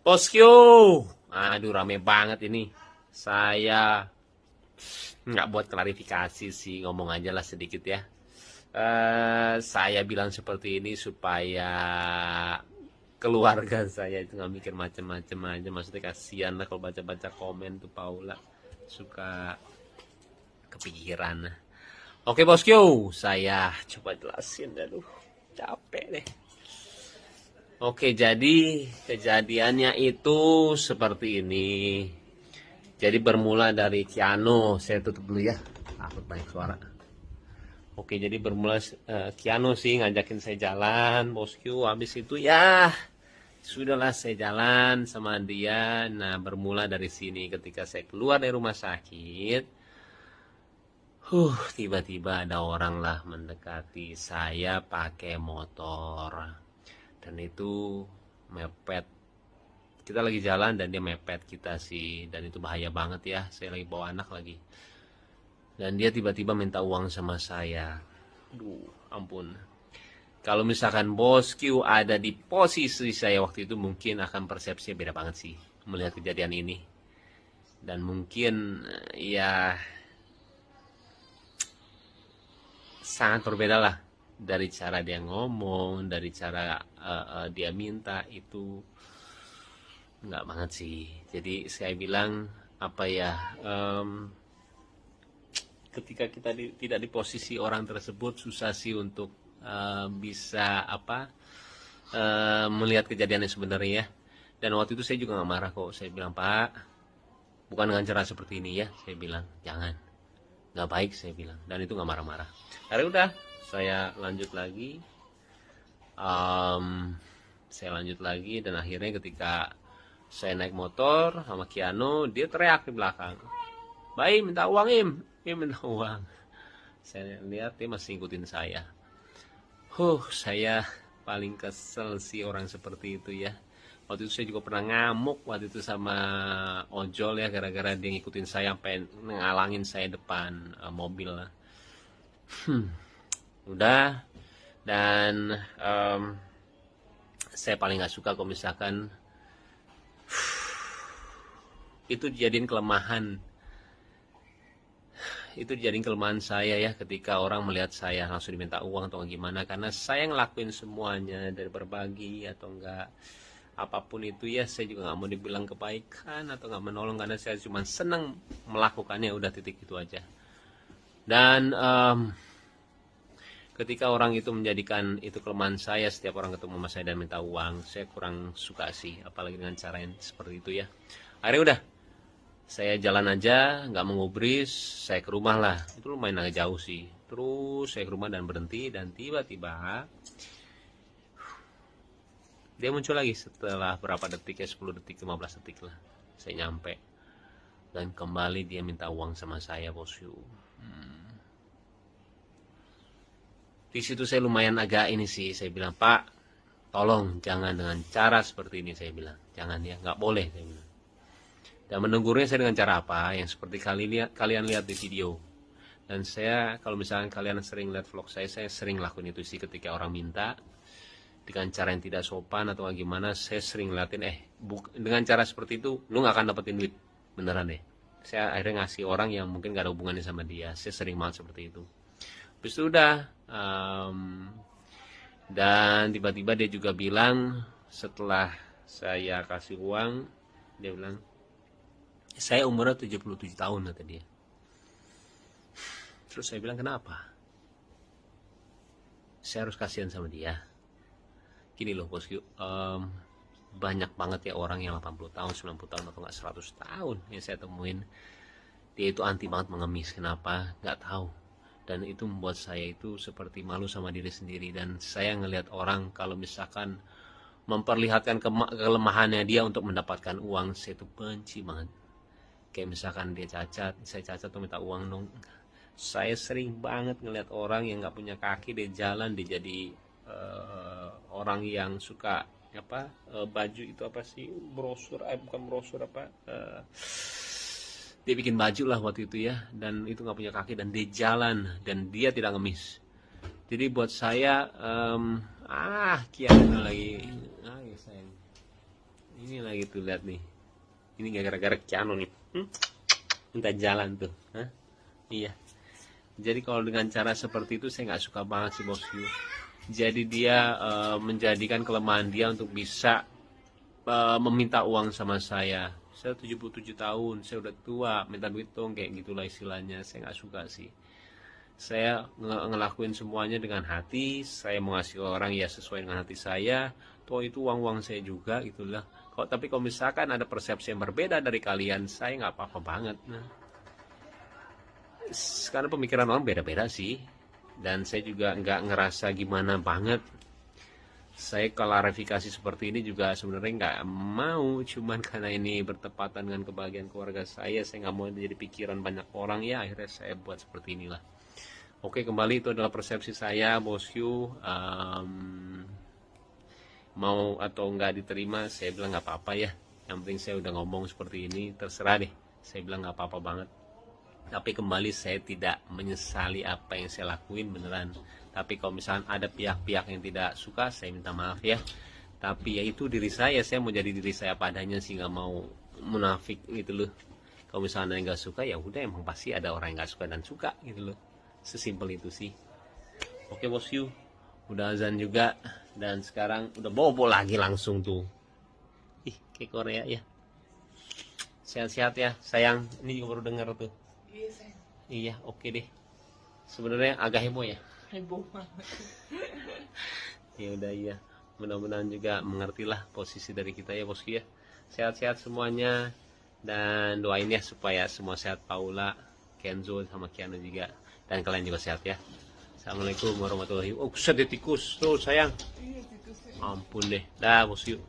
Bosku, aduh rame banget ini. Saya nggak buat klarifikasi sih, ngomong aja lah sedikit ya. Saya bilang seperti ini supaya keluarga saya itu nggak mikir macem-macem aja. Maksudnya kasihan lah kalau baca-baca komen tuh Paula suka kepikiran. Oke bosku, saya coba jelasin. Aduh, capek deh. Oke, jadi kejadiannya itu seperti ini. Jadi bermula dari Kiano, saya tutup dulu ya. Takut banyak suara. Oke, jadi bermula Kiano sih ngajakin saya jalan, bosku. Habis itu ya sudahlah saya jalan sama dia. Nah, bermula dari sini ketika saya keluar dari rumah sakit. Tiba-tiba ada orang lah mendekati saya pakai motor. Dan itu mepet, kita lagi jalan dan dia mepet kita sih, dan itu bahaya banget ya, saya lagi bawa anak lagi, dan dia tiba-tiba minta uang sama saya. Duh, ampun, kalau misalkan bosku ada di posisi saya waktu itu mungkin akan persepsinya beda banget sih melihat kejadian ini. Dan mungkin ya sangat berbeda lah dari cara dia ngomong, dari cara dia minta itu nggak banget sih. Jadi saya bilang apa ya, ketika kita tidak di posisi orang tersebut susah sih untuk bisa apa, melihat kejadian yang sebenarnya ya. Dan waktu itu saya juga nggak marah kok. Saya bilang, Pak, bukan dengan cara seperti ini ya. Saya bilang jangan, nggak baik saya bilang. Dan itu nggak marah-marah. Akhirnya udah, saya lanjut lagi. Saya lanjut lagi dan akhirnya ketika saya naik motor sama Kiano, dia teriak di belakang, Baim minta uang, Im minta uang. Saya lihat dia masih ngikutin saya. Saya paling kesel sih orang seperti itu ya. Waktu itu saya juga pernah ngamuk waktu itu sama ojol ya, gara-gara dia ngikutin saya sampai ngalangin saya depan mobil lah. Udah, dan saya paling nggak suka kalau misalkan itu dijadiin kelemahan. Itu dijadiin kelemahan saya ya, ketika orang melihat saya langsung diminta uang atau gimana, karena saya ngelakuin semuanya dari berbagi atau enggak apapun itu ya. Saya juga nggak mau dibilang kebaikan atau nggak menolong, karena saya cuma senang melakukannya, udah titik itu aja. Dan ketika orang itu menjadikan itu kelemahan saya, setiap orang ketemu sama saya dan minta uang, saya kurang suka sih, apalagi dengan cara yang seperti itu ya. Akhirnya udah, saya jalan aja, nggak mengubris, saya ke rumah lah. Itu lumayan agak jauh sih. Terus saya ke rumah dan berhenti, dan tiba-tiba dia muncul lagi setelah berapa detik ya, 10 detik, 15 detik lah. Saya nyampe, dan kembali dia minta uang sama saya, bosku. Di situ saya lumayan agak ini sih, saya bilang, Pak, tolong jangan dengan cara seperti ini, saya bilang. Jangan ya, nggak boleh, saya bilang. Dan menegurnya saya dengan cara apa? Yang seperti kalian lihat di video. Dan saya, kalau misalnya kalian sering lihat vlog saya sering lakuin itu sih, ketika orang minta dengan cara yang tidak sopan atau gimana, saya sering ngeliatin, dengan cara seperti itu lu gak akan dapetin duit beneran deh. Saya akhirnya ngasih orang yang mungkin gak ada hubungannya sama dia. Saya sering banget seperti itu. Habis itu udah, dan tiba-tiba dia juga bilang, setelah saya kasih uang, dia bilang, saya umurnya 77 tahun kata dia. Terus saya bilang, kenapa saya harus kasihan sama dia? Gini loh bosku, banyak banget ya orang yang 80 tahun, 90 tahun atau nggak 100 tahun yang saya temuin, dia itu anti banget mengemis. Kenapa? Nggak tahu. Dan itu membuat saya itu seperti malu sama diri sendiri. Dan saya ngelihat orang kalau misalkan memperlihatkan kelemahannya dia untuk mendapatkan uang, saya itu benci banget. Kayak misalkan dia cacat, saya cacat tuh minta uang dong. Saya sering banget ngelihat orang yang nggak punya kaki, dia jalan, dia jadi orang yang suka apa, baju itu apa sih, brosur, bukan brosur apa, dia bikin baju lah waktu itu ya, dan itu nggak punya kaki dan dia jalan dan dia tidak ngemis. Jadi buat saya, kian lagi, sayang, Ini lagi tuh lihat nih. Ini gara-gara Keanu nih. Minta jalan tuh. Hah? Iya. Jadi kalau dengan cara seperti itu saya nggak suka banget sih bosku. Jadi dia menjadikan kelemahan dia untuk bisa meminta uang sama saya. Saya 77 tahun, saya udah tua, minta duit dong, kayak gitulah istilahnya. Saya nggak suka sih. Saya ngelakuin semuanya dengan hati. Saya mau ngasih orang ya sesuai dengan hati saya. Toh itu uang-uang saya juga gitulah. Tapi kalau misalkan ada persepsi yang berbeda dari kalian, saya nggak apa-apa banget. Nah, karena pemikiran orang beda-beda sih, dan saya juga nggak ngerasa gimana banget. Saya klarifikasi seperti ini juga sebenarnya nggak mau, cuman karena ini bertepatan dengan kebahagiaan keluarga saya nggak mau jadi pikiran banyak orang, ya akhirnya saya buat seperti inilah. Oke, kembali itu adalah persepsi saya bosku. Mau atau nggak diterima, saya bilang nggak apa-apa ya, yang penting saya udah ngomong seperti ini, terserah deh, saya bilang nggak apa-apa banget. Tapi kembali saya tidak menyesali apa yang saya lakuin beneran. Tapi kalau misalnya ada pihak-pihak yang tidak suka, saya minta maaf ya. Tapi ya itu diri saya mau jadi diri saya padanya sih, nggak mau munafik gitu loh. Kalau misalnya yang nggak suka ya udah, emang pasti ada orang yang nggak suka dan suka gitu loh. Sesimpel itu sih. Oke bosku, udah azan juga dan sekarang udah bobo lagi langsung tuh. Ih, kayak Korea ya. Sehat-sehat ya sayang. Ini juga baru dengar tuh. Iya, oke deh. Sebenarnya agak heboh ya. Heboh banget. Ya udah iya. Mudah-mudahan juga mengertilah posisi dari kita ya bosku ya. Sehat-sehat semuanya dan doain ya supaya semua sehat, Paula, Kenzo sama Kiana juga, dan kalian juga sehat ya. Assalamualaikum warahmatullahi wabarakatuh. Oh, sedih tikus tuh sayang. Iya, tikusnya. Ampun deh. Dah bosku.